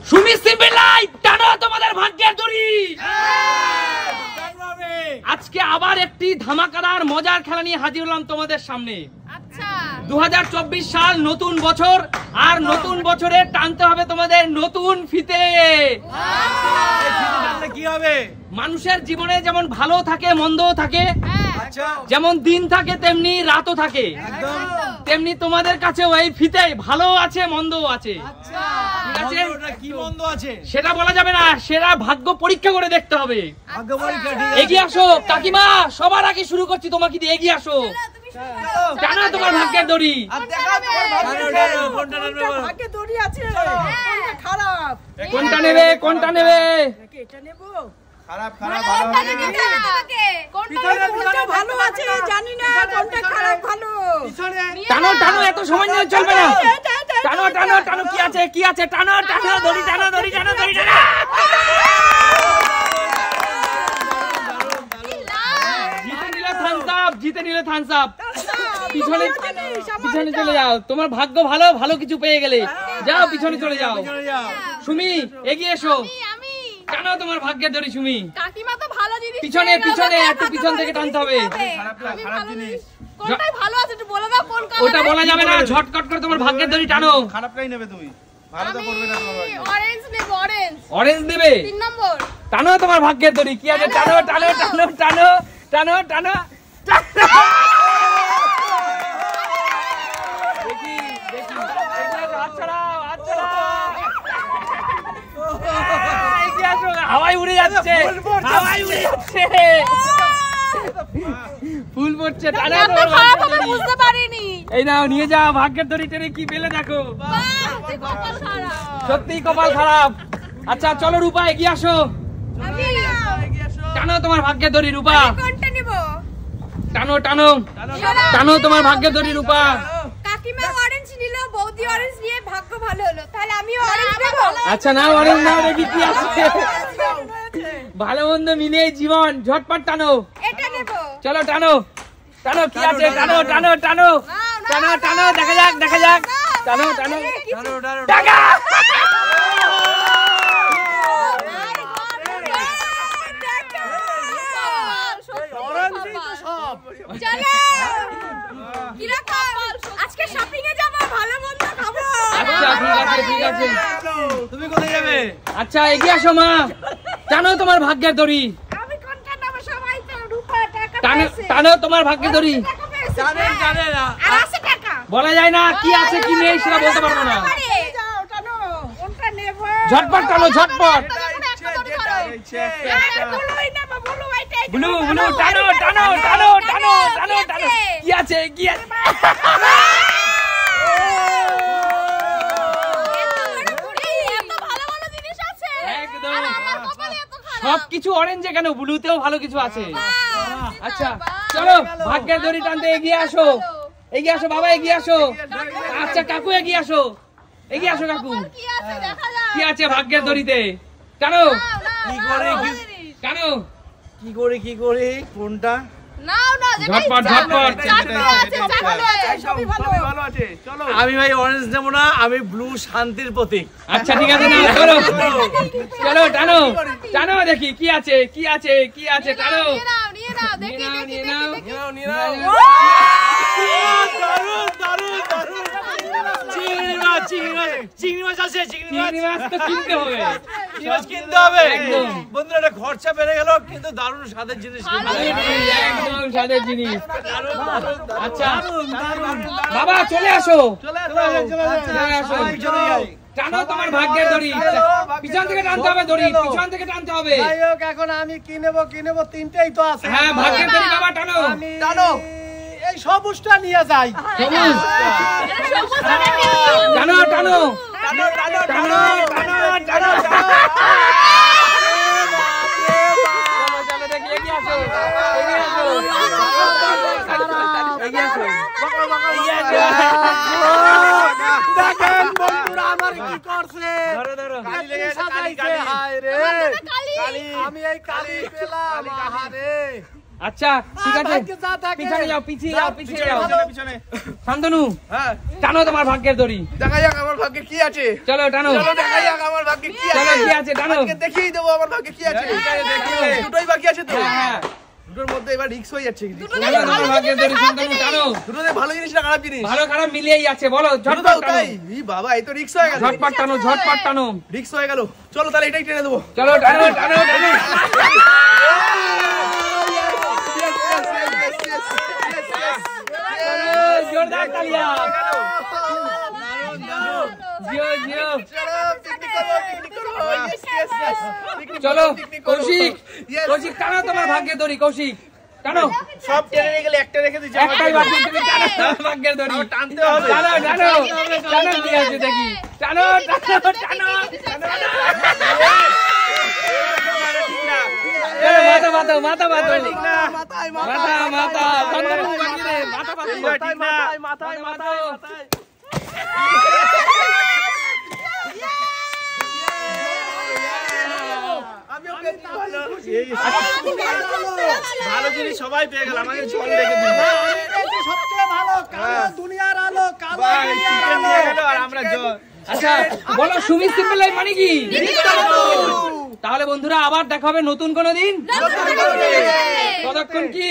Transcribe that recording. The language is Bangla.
সুমি সিম্পল লাইফ, টানো তোমাদের ভাগ্যের দড়ি। আজকে আবার একটি ধামাকাদার মজার খেলা নিয়ে হাজির হলাম তোমাদের সামনে। 2024 সাল, নতুন বছর, আর নতুন বছরে টানতে হবে তোমাদের নতুন ফিতে। কি হবে? মানুষের জীবনে যেমন ভালো থাকে মন্দও থাকে, যেমন দিন থাকে তেমনি রাতও থাকে, তেমনি তোমাদের কাছে ওই ফিতে ভালো আছে মন্দও আছে। ঠিক আছে, কি মন্দ আছে সেটা বলা যাবে না, সেটা ভাগ্য পরীক্ষা করে দেখতে হবে। ভাগ্য পরীক্ষা। এগিয়ে আসো কাকিমা, সবার আগে শুরু করছি তোমাকে দিয়ে, এগিয়ে আসো, টানো তোমার ভাগ্যের দড়ি। কোনটা নেবে, কোনটা নেবে? খারাপ খারাপ ভালো ভালো আছে জানি না, কোনটা খারাপ ভালো। টানো টানো, এত সময় নিয়ে চলবে না। টানো টানো টানো, কি আছে কি আছে, টানো টানো দড়ি, টানো দড়ি, টানো দড়ি, টানো। জিতে নিলে থামস আপ, জিতে নিলে থামস আপ। পিছনে পিছনে চলে যাও, তোমার ভাগ্য ভালো, ভালো কিছু পেয়ে গেলে যাও পিছনে চলে যাও। সুমি এগিয়ে এসো, টানো তোমার ভাগ্যের দড়ি। সুমি কাকিমা তো ভালো জিনিস, পিছনে পিছনে, একটু পিছন থেকে টানতে হবে। খারাপ জিনিস কোনটাই ভালো আছে একটু বলে দাও, কোন কালার? ওটা বলা যাবে না, ঝটকট করে তোমার ভাগ্যের দড়ি টানো। খারাপটাই নেবে তুমি, ভালো তো করবে না তোমার। অরেঞ্জ নেব, অরেঞ্জ। অরেঞ্জ দেবে, 3 নম্বর। টানো তোমার ভাগ্যের দড়ি, কি আছে, টানো টানো টানো টানো টানো টানো। দেখি দেখি, হাত ছড়াও, হাত ছড়াও। এগিয়ে আসো, হাওয়ায় উড়ে যাচ্ছে, হাওয়ায় উড়ে যাচ্ছে, ফুল পড়ছে, টানো এত তোমার খারাপ ভাগ্যের হবে দড়ি। বুঝতে পারিনি। এই নাও নিয়ে যাও ভাগ্যের দড়ি, টেনে কি পেলে দেখো। কপাল খারাপ। সত্যি কপাল খারাপ। আচ্ছা চলো রূপা এগিয়ে আসো, আমি টানো তোমার ভাগ্যের দড়ি রূপা, কোনটা নিব? টানো টানো টানো তোমার ভাগ্যের দড়ি রূপা। কাকিমা অরেঞ্জ নিল, বৌদি অরেঞ্জ নিয়ে ভাগ্য ভালো হলো, তাহলে আমিও অরেঞ্জ নেব। আচ্ছা নাও অরেঞ্জ নাও, দেখি কি আছে। ভালো মন্দ মিলিয়ে জীবন, ঝটপট টানো, এটা নেব। চলো টানো টানো, কি আছে, টানো টানো টানো টানো টানো, দেখা যাক দেখা যাক, টানো টানো টাকা। আজকে শপিং এ যাব, ভালো মন্দ খাবো। আচ্ছা ঠিক আছে ঠিক আছে, তুমি কোথায় যাবে? আচ্ছা এগিয়ে আসো মা, টানো তোমার ভাগ্যের দড়ি, আমি কোনটা নেব? সবাই তো রূপা টাকা টানো পেয়েছে। টানো তোমার ভাগ্যের দড়ি। টাকা পেয়েছে। জানেন না আর আছে টাকা। বলা যায় না কি আছে কি নেই, সেটা বলতে পারবো না। যাও টানো, কোনটা নেব? ঝটপট টানো ঝটপট, ব্লু ব্লু, টানো টানো টানো টানো টানো টানো, কি আছে কি আছে। একদম, সবকিছু অরেঞ্জে কেন, ব্লুতেও ভালো কিছু আছে। আচ্ছা চলো ভাগ্যের দড়ি টানতে এগিয়ে আসো, এগিয়ে আসো বাবা, এগিয়ে আসো। আচ্ছা কাকু এগিয়ে আসো, এগিয়ে আসো কাকু, কি আছে ভাগ্যের দড়িতে, টানো কি করে টানো, কি করে কি করে কোনটা? ঝটপট ঝটপট। আমি ভাই অরেঞ্জ নেব না, আমি ব্লু শান্তির প্রতীক। আচ্ছা ঠিক আছে, না চলো চলো টানো টানো, দেখি কি আছে কি আছে কি আছে, টানো নিয়ে নাও নিয়ে নাও। চিংড়ি মাছ আছে, চিংড়ি মাছ তো কিনতে হবে, কিনতে হবে। একদম। বন্ধুরা একটা খরচা বেড়ে গেল, কিন্তু দারুণ স্বাদের জিনিস কিনতে হবে। একদম স্বাদের জিনিস। আচ্ছা বাবা চলে আসো, চলে আসো, টানো তোমার ভাগ্যের দড়ি, পিছন থেকে টানতে হবে দড়ি, পিছন থেকে টানতে হবে। এখন আমি কি নেব, তিনটেই তো আছে। হ্যাঁ ভাগ্যের দড়ি বাবা টানো টানো, এই সবুজটা নিয়ে যাই। সবুজ, টানো টানো টানো টানো টানো টানো। চলো দেখি এগিয়ে আসো, এগিয়ে আসো, এগিয়ে আসো, এগিয়ে আসো। দেখেন বন্ধুরা আমার কি করছে, ধরো ধরো, আমি এই কালি পেলাম। আহারে আচ্ছা ঠিক আছে, পিছনে যাও, পিছিয়ে যাও, পিছিয়ে যাও। শান্তনু টানো তোমার ভাগ্যের দড়ি, দেখা যাক আমার ভাগ্যে কি আছে। চলো টানো, দেখা যাক আমার ভাগ্যে কি চলো আছে কি আছে টানো আজকে দেখিয়ে দেবো আমার ভাগ্যে কি আছে দুটোই বাকি আছে তো হ্যাঁ দুটোর মধ্যে এবার রিস্ক হয়ে যাচ্ছে চলো তোমার ভাগ্যের দড়ি শান্তনু টানো দুটোতে ভালো জিনিস না খারাপ জিনিস ভালো খারাপ মিলিয়েই আছে বলো দুটো ঝটপট দাও টানো তাই ই বাবা এই তো রিস্ক হয়ে গেল ঝটপট টানো রিস্ক হয়ে গেল চলো তাহলে এটাই টেনে দেবো চলো টানো টানো টানো জোরদার তালিয়া জিও জিও চলো কৌশিক কৌশিক টানো তোমার ভাগ্যের দড়ি কৌশিক টানো সব টেনে নিয়ে গেলে একটা রেখে দিচ্ছি একটাই বাকি তুমি টানো তোমার ভাগ্যের দড়ি টানতে হবে টানো টানো টানো কি আছে দেখি টানো টানো টানো মাথা মাথা মাথা মাথা মাথা মাথা চন্দন বাকি রে মাথা মাথা মাথায় মাথায় ভালো জিনিস সবাই পেয়ে গেল আমাকে জল রেখে দিল সবচেয়ে ভালো কালো দুনিয়ার আলো কালো দুনিয়ার আলো আর আমরা জল আচ্ছা বলো সুমি সিম্পল লাইফ মানে কি তাহলে বন্ধুরা আবার দেখা হবে নতুন কোনো দিন ততক্ষণ কি